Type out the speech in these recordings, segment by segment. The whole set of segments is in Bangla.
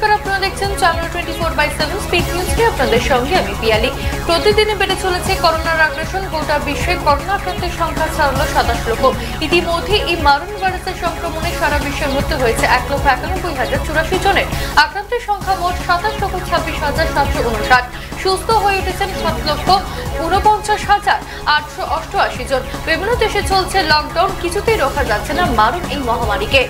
নমস্কার, আপনারা দেখছেন চ্যানেল 24/7 স্পিড নিউজকে। আপনাদের সঙ্গে আমি পিয়ালি। প্রতিদিনই বেড়ে চলেছে করোনার আগ্রাসন। গোটা বিশ্বে করোনা আক্রান্তের সংখ্যা ছাড়লো 27 লক্ষ। ইতিমধ্যে এই মারণ ভাইরাসের সংক্রমণে সারা বিশ্বে মৃত্যু হয়েছে 1,91,084 জনের। আক্রান্তের সংখ্যা মোট 27,26,759। সুস্থ হয়ে উঠেছেন 7,49,888 জন। বিভিন্ন দেশে চলছে লকডাউন। কিছুতেই রোখা যাচ্ছে না মারণ এই মহামারীকে।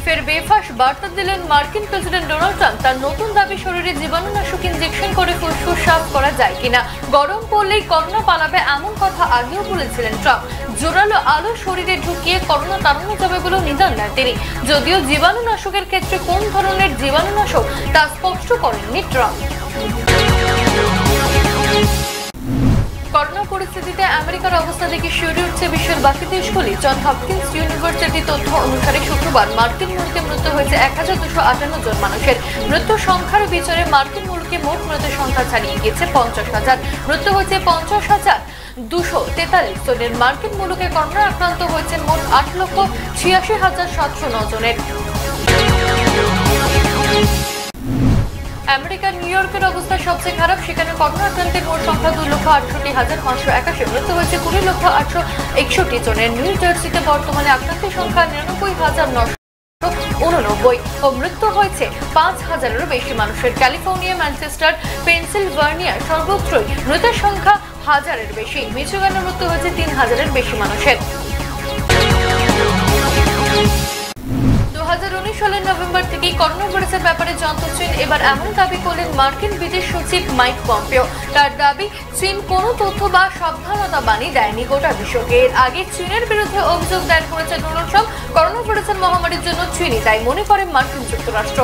ফের বেফাস বার্তা দিলেন মার্কিন প্রেসিডেন্ট ডোনাল্ড ট্রাম্প। তার নতুন দাবি, শরীরে জীবাণুনাশক ইনজেকশন করে ফুসফুস সাফ করা যায় কিনা। গরম পড়লেই করোনা পালাবে এমন কথা আগেও বলেছিলেন ট্রাম্প। জোরালো আলো শরীরে ঢুকিয়ে করোনা তাড়ানো যাবে বলে নিদান দেন তিনি। যদিও জীবাণুনাশকের ক্ষেত্রে কোন ধরনের জীবাণুনাশক তা স্পষ্ট করেননি ট্রাম্প। করোনা পরিস্থিতিতে আমেরিকার অবস্থা দেখে শিউরে উঠছে বিশ্বের বাকি দেশগুলি। জন হপকিন্স ইউনিভার্সিটি তথ্য অনুসারে শুক্রবার মার্কিন মুলুকে মৃত্যু হয়েছে 1,258 জন মানুষের। মৃত্যু সংখ্যার বিচারে মার্কিন মুলুকে মোট মৃতের সংখ্যা ছাড়িয়ে গিয়েছে 50,000। মৃত্যু হয়েছে 50,243 জনের। মার্কিন মুলুকে করোনা আক্রান্ত হয়েছেন মোট 8,86,709 জনের। আমেরিকার নিউ ইয়র্কের অবস্থা সবচেয়ে খারাপ। সেখানে করোনা আক্রান্তের মোট সংখ্যা 2,68,581। মৃত্যু হয়েছে 20,861 জনের। নিউ জার্সিতে বর্তমানে আক্রান্তের সংখ্যা 99,989 ও মৃত্যু হয়েছে 5,000-এরও বেশি মানুষের। ক্যালিফোর্নিয়া, ম্যানচেস্টার, পেনসিলভানিয়ার সর্বত্রই মৃতের সংখ্যা 1,000-এর বেশি। মিচিগানে মৃত্যু হয়েছে 3,000-এর বেশি মানুষের। 2019 সালের নভেম্বর থেকেই করোনা ভাইরাসের ব্যাপারে জানতে চীন। এবার এমন দাবি করলেন মার্কিন বিদেশ সচিব মাইক পম্পেও। তার দাবি, চীন কোনো তথ্য বা সাবধানতা বাণী দেয়নি গোটা বিশ্বকে। এর আগে চীনের বিরুদ্ধে অভিযোগ দায়ের করেছে ডোনাল্ড ট্রাম্প। করোনা ভাইরাসের মহামারীর জন্য চীনই দায়ী মনে করে মার্কিন যুক্তরাষ্ট্র।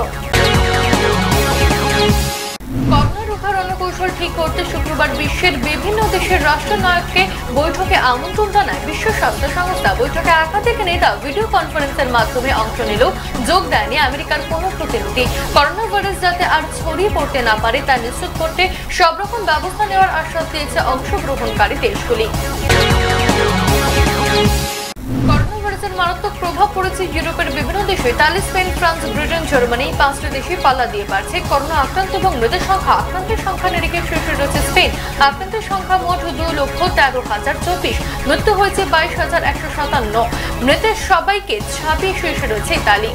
করোনা রোখার রণকৌশল ঠিক করতে শুক্রবার বিশ্বের বিভিন্ন দেশের রাষ্ট্রনায়ককে বৈঠকে আমন্ত্রণ জানায় বিশ্ব স্বাস্থ্য সংস্থা। বৈঠকে একাধিক নেতা ভিডিও কনফারেন্সের মাধ্যমে অংশ নিলেও যোগ দেয়নি আমেরিকার কোনো প্রতিনিধি। করোনা ভাইরাস যাতে আর ছড়িয়ে পড়তে না পারে তা নিশ্চিত করতে সব রকম ব্যবস্থা নেওয়ার আশ্বাস দিয়েছে অংশগ্রহণকারী দেশগুলি। মারাত্মক প্রভাব পড়েছে ইউরোপের বিভিন্ন দেশে। Italy, Spain, France, Britain, Germany 5টি দেশে পাল্লা দিয়ে বাড়ছে করোনা আক্রান্ত এবং মৃতের সংখ্যা। আক্রান্তের সংখ্যা নিরিখে শীর্ষে রয়েছে স্পেন। আক্রান্তের সংখ্যা মোট 2,13,024। মৃত্যু হয়েছে 22,157। মৃতের সবাইকে ছাপিয়ে শীর্ষে রয়েছে ইতালি।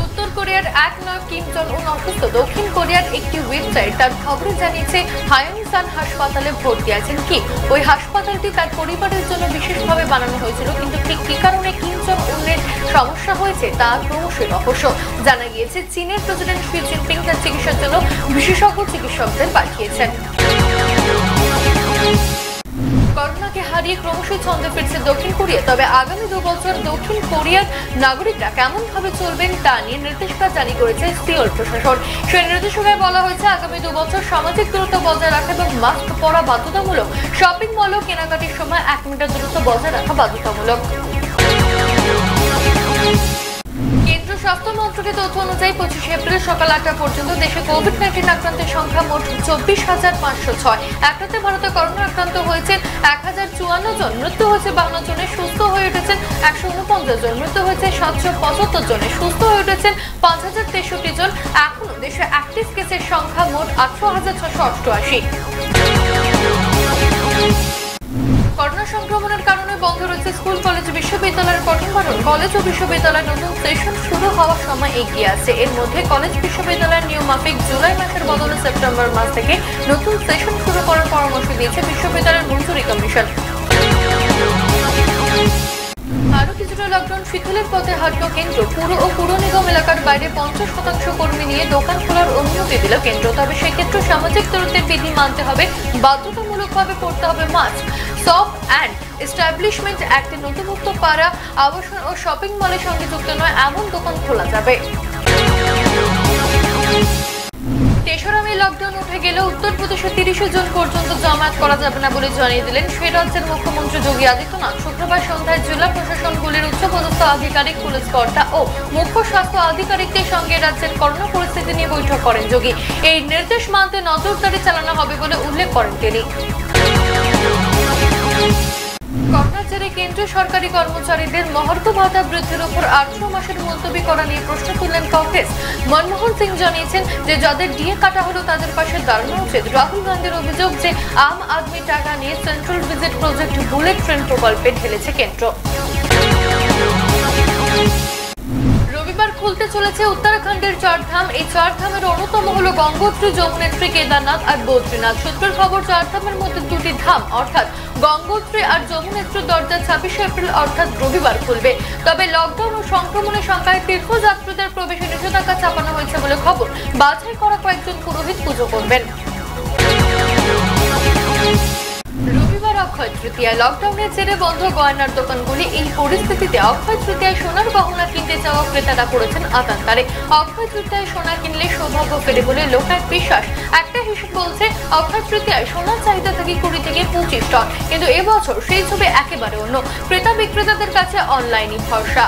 উত্তর কোরিয়ার এক নায়ক কিম জং উন অসুস্থ। দক্ষিণ কোরিয়ার একটি ওয়েবসাইট তার খবরে জানিয়েছে হায়োনিসান হাসপাতালে ভর্তি আছেন কিম। ওই হাসপাতালটি তার পরিবারের জন্য বিশেষভাবে বানানো হয়েছিল, কিন্তু ঠিক কি কারণে কিম জং উনের সমস্যা হয়েছে তা ক্রমশই রহস্য। জানা গিয়েছে চীনের প্রেসিডেন্ট শি জিনপিং তার চিকিৎসার জন্য বিশেষজ্ঞ চিকিৎসকদের পাঠিয়েছেন। করোনাকে হারিয়ে ক্রমশই ছন্দে ফিরছে দক্ষিণ কোরিয়া। তবে আগামী 2 বছর দক্ষিণ কোরিয়ার নাগরিকরা কেমন ভাবে চলবেন তা নিয়ে নির্দেশিকা জারি করেছে সিওল প্রশাসন। সেই নির্দেশিকায় বলা হয়েছে আগামী 2 বছর সামাজিক দূরত্ব বজায় রাখা এবং মাস্ক পরা বাধ্যতামূলক। শপিং মল ও কেনাকাটির সময় 1 মিটার দূরত্ব বজায় রাখা বাধ্যতামূলক। কেন্দ্রীয় স্বাস্থ্য মন্ত্রকের তথ্য অনুযায়ী 25 এপ্রিল সকাল 8টা পর্যন্ত দেশে কোভিড-19 আক্রান্তের সংখ্যা মোট 24,506। একটাতে ভারতে করোনা আক্রান্ত হয়েছেন 1,054 জন। মৃত্যু হয়েছে 52 জনের। সুস্থ হয়ে উঠেছেন 149 জন। মৃত্যু হয়েছে 775 জনের। সুস্থ হয়ে উঠেছেন 5,063 জন। এখনো দেশে অ্যাক্টিভ কেসের সংখ্যা মোট 18,688। করোনা সংক্রমণের কারণে বন্ধ রয়েছে স্কুল, কলেজ, বিশ্ববিদ্যালয়ের পঠন পাঠন। কলেজ ও বিশ্ববিদ্যালয়ের নতুন সেশন শুরু হওয়ার সময় এগিয়ে আছে। এর মধ্যে কলেজ বিশ্ববিদ্যালয়ের নিয়মমাফিক জুলাই মাসের বদলে সেপ্টেম্বর মাস থেকে নতুন সেশন শুরু করার পরামর্শ দিয়েছে বিশ্ববিদ্যালয়ের মঞ্জুরি কমিশন। আরো কিছুটা লকডাউন শিথিলের পথে হাঁটল কেন্দ্র। পুর ও পুর নিগম এলাকার বাইরে 50% কর্মী নিয়ে দোকান খোলার অনুমতি দিল কেন্দ্র। তবে সেক্ষেত্রে সামাজিক দূরত্বের বিধি মানতে হবে, বাধ্যতামূলকভাবে পড়তে হবে মাস্ক। শপ অ্যান্ড এস্টাবলিশমেন্ট অ্যাক্টে নথিভুক্ত পাড়া, আবাসন ও শপিং মলের সঙ্গে যুক্ত নয় এমন দোকান খোলা যাবে। তেসরা মে লকডাউন উঠে গেলে উত্তরপ্রদেশে 30 জন পর্যন্ত জমায়েত করা যাবে না বলে জানিয়ে দিলেন সেই রাজ্যের মুখ্যমন্ত্রী যোগী আদিত্যনাথ। শুক্রবার সন্ধ্যায় জেলা প্রশাসনগুলির উচ্চপদস্থ আধিকারিক, পুলিশ কর্তা ও মুখ্য স্বাস্থ্য আধিকারিকদের সঙ্গে রাজ্যের করোনা পরিস্থিতি নিয়ে বৈঠক করেন যোগী। এই নির্দেশ মানতে নজরদারি চালানো হবে বলে উল্লেখ করেন তিনি। করোনার জেরে কেন্দ্রীয় সরকারি কর্মচারীদের মহার্ঘ ভাতা বৃদ্ধির উপর 18 মাসের মুলতবি করা নিয়ে প্রশ্ন তুললেন কংগ্রেস। মনমোহন সিং জানিয়েছেন যে যাদের ডিএ কাটা হলো তাদের পাশে দাঁড়ানো উচিত। রাহুল গান্ধীর অভিযোগ যে আম আদমি টাকা নিয়ে central visit project bullet train প্রকল্পে ঢেলেছে কেন্দ্র। রবিবার খুলতে চলেছে উত্তরাখণ্ডের চারধাম। এই চারধামের অন্যতম হলো গঙ্গোত্রী, যমুনেত্রী, কেদারনাথ আর বদ্রীনাথ। সূত্রের খবর, চারধামের মধ্যে দুটি ধাম অর্থাৎ গঙ্গোত্রী আর যমুনেত্রীর দরজা 26 এপ্রিল অর্থাৎ রবিবার খুলবে। তবে লকডাউন ও সংক্রমণের সংখ্যায় তীর্থযাত্রীদের প্রবেশে নিষেধাজ্ঞা চাপানো হয়েছে বলে খবর। বাছাই করা কয়েকজন পুরোহিত পুজো করবেন। রবিবার অক্ষয় তৃতীয়া। লকডাউনের জেরে বন্ধ গয়নার দোকানগুলি। এই পরিস্থিতিতে অক্ষয় তৃতীয়ায় সোনার গহনা কিনতে যাওয়া ক্রেতারা করেছেন আতান্তরে। অক্ষয় তৃতীয়ায় সোনা কিনলে সৌভাগ্য ফেরে বলে লোকের বিশ্বাস। একটা হিসেব বলছে অক্ষয় তৃতীয়ায় সোনার চাহিদা থাকে 20 থেকে 25 টন, কিন্তু এবছর সেই ছবি একেবারে অন্য। ক্রেতা বিক্রেতাদের কাছে অনলাইনই ভরসা।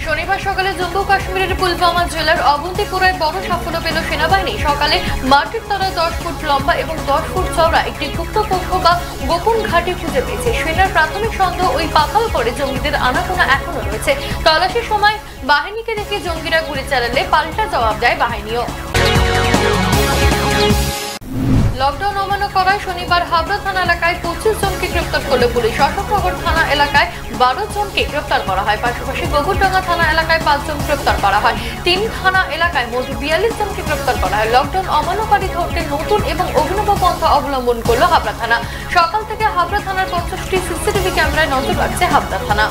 শনিবার সকালে জম্মু কাশ্মীরের পুলওয়ামা জেলার অবন্তিপুরায় বড় সাফল্য পেল সেনাবাহিনী। সকালে মাটির তলায় 10 ফুট লম্বা এবং 10 ফুট চওড়া একটি গুপ্ত কক্ষ বা গোপন ঘাঁটি খুঁজে পেয়েছে। সেনার প্রাথমিক সন্দেহ ওই পাতাল করে জঙ্গিদের আনাগোনা এখনো রয়েছে। তল্লাশির সময় বাহিনীকে দেখে জঙ্গিরা গুলি চালালে পাল্টা জবাব দেয় বাহিনীও। লকডাউন অমান্য করায় শনিবার হাবড়া থানা এলাকায় 25 জনকে গ্রেপ্তার করলো পুলিশ। অশোকনগর থানা এলাকায় 12 জনকে গ্রেপ্তার করা হয়। পাশাপাশি গোবরডাঙ্গা থানা এলাকায় 5 জন গ্রেপ্তার করা হয়। 3 থানা এলাকায় মোট 42 জনকে গ্রেপ্তার করা হয়। লকডাউন অমান্যকারী ধরতে নতুন এবং অভিনব পন্থা অবলম্বন করলো হাবড়া থানা। সকাল থেকে হাবড়া থানার 50টি সিসিটিভি ক্যামেরায় নজর রাখছে হাবড়া থানা।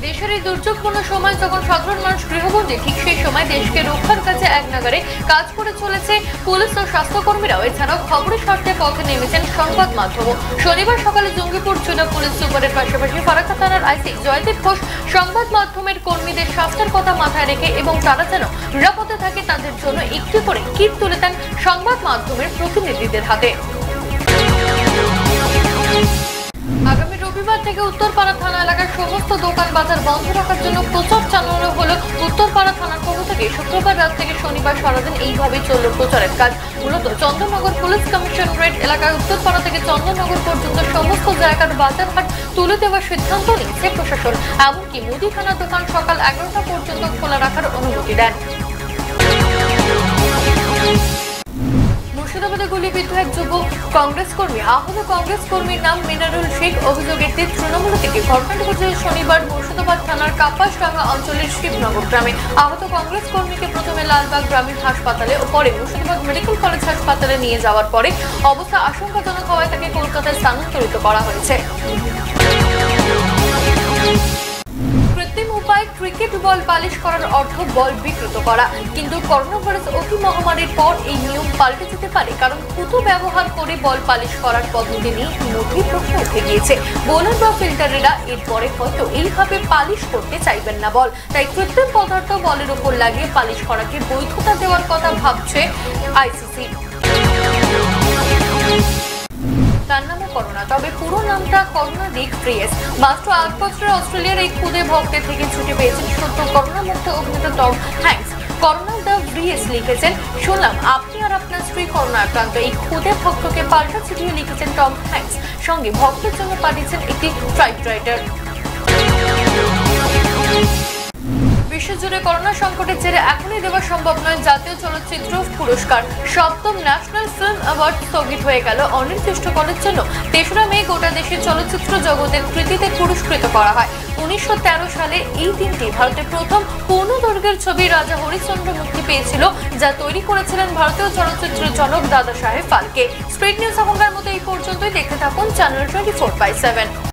দেশের এই দুর্যোগপূর্ণ সময় যখন সাধারণ মানুষ গৃহবন্দী, ঠিক সেই সময় দেশকে রক্ষার কাজে একনাগারে কাজ করে চলেছে পুলিশ ও স্বাস্থ্যকর্মীরাও। এছাড়াও খবরের স্বার্থে পথে নেমেছেন সংবাদ মাধ্যমও। শনিবার সকালে জঙ্গিপুর জেলা পুলিশ সুপারের পাশাপাশি ফারাক্কা থানার আইসি জয়দীপ ঘোষ সংবাদ মাধ্যমের কর্মীদের স্বাস্থ্যের কথা মাথায় রেখে এবং তারা যেন নিরাপদে থাকে তাদের জন্য একটি করে কিট তুলে দেন সংবাদ মাধ্যমের প্রতিনিধিদের হাতে। আগামী রবিবার থেকে উত্তরপাড়া থানা এলাকার সমস্ত দোকান বাজার বন্ধ রাখার জন্য প্রচার চালানো হলো উত্তরপাড়া থানার পক্ষ থেকে। শুক্রবার রাত থেকে শনিবার সারাদিন এইভাবেই চলল প্রচারের কাজ। মূলত চন্দননগর পুলিশ কমিশনারেট এলাকায় উত্তরপাড়া থেকে চন্দননগর পর্যন্ত সমস্ত জায়গার বাজার হাট তুলে দেওয়ার সিদ্ধান্ত নিয়েছে প্রশাসন। এমনকি মুদিখানা দোকান সকাল 11টা পর্যন্ত খোলা রাখার অনুমতি দেন। মুর্শিদাবাদে গুলিবিদ্ধ এক যুব কংগ্রেস কর্মী। আহত কংগ্রেস কর্মীর নাম মিনারুল শেখ। অভিযোগের তীর তৃণমূল থেকে। ঘটনাটি ঘটেছে শনিবার মুর্শিদাবাদ থানার কাপাসডাঙ্গা অঞ্চলের শিবনগর গ্রামে। আহত কংগ্রেস কর্মীকে প্রথমে লালবাগ গ্রামীণ হাসপাতালে ও পরে মুর্শিদাবাদ মেডিকেল কলেজ হাসপাতালে নিয়ে যাওয়ার পরে অবস্থা আশঙ্কাজনক হওয়ায় তাকে কলকাতায় স্থানান্তরিত করা হয়েছে। কৃত্রিম উপায়ে ক্রিকেট বল পালিশ করার অর্থ বল বিকৃত করা। কিন্তু করোনা ভাইরাস অতি মহামারীর পর এই নিয়ম পাল্টে যেতে পারে, কারণ পুঁতো ব্যবহার করে বল পালিশ করার পদ্ধতি নিয়ে নতুন প্রশ্ন উঠে গিয়েছে। বোলার বা ফিল্টারেরা এরপরে হয়তো এইভাবে পালিশ করতে চাইবেন না বল। তাই কৃত্রিম পদার্থ বলের উপর লাগিয়ে পালিশ করাকে বৈধতা দেওয়ার কথা ভাবছে আইসিসি। তার নামও করোনা, তবে পুরো নামটা করোনা রিক ফ্রিয়েস। মাত্র 8 বছরের অস্ট্রেলিয়ার এই খুদে ভক্তের থেকে ছুটি পেয়েছেন সদ্য করোনা মুক্ত অভিনেতা টম হ্যাঙ্কস। করোনা দ্য ফ্রিয়েস লিখেছেন, শুনলাম আপনি আর আপনার স্ত্রী করোনা আক্রান্ত। এই খুদে ভক্তকে পাল্টা চিঠিও লিখেছেন টম হ্যাঙ্কস। সঙ্গে ভক্তের জন্য পাঠিয়েছেন একটি টাইপরাইটার। বিশ্বজুড়ে করোনা সংকটের জেরে এখনই দেওয়া সম্ভব নয় জাতীয় চলচ্চিত্র পুরস্কার। 7ম ন্যাশনাল ফিল্ম অ্যাওয়ার্ড স্থগিত হয়ে গেল অনির্দিষ্টকালের জন্য। 3রা মে গোটা দেশের চলচ্চিত্র জগতের কৃতিদের পুরস্কৃত করা হয়। 1913 সালে এই দিনটি ভারতের প্রথম পূর্ণদৈর্ঘ্যের ছবি রাজা হরিশ্চন্দ্র মুক্তি পেয়েছিল, যা তৈরি করেছিলেন ভারতীয় চলচ্চিত্রের জনক দাদা সাহেব ফালকে। স্প্রিড নিউজ এখনকার মতো এই পর্যন্তই। দেখতে থাকুন চ্যানেল 24/7।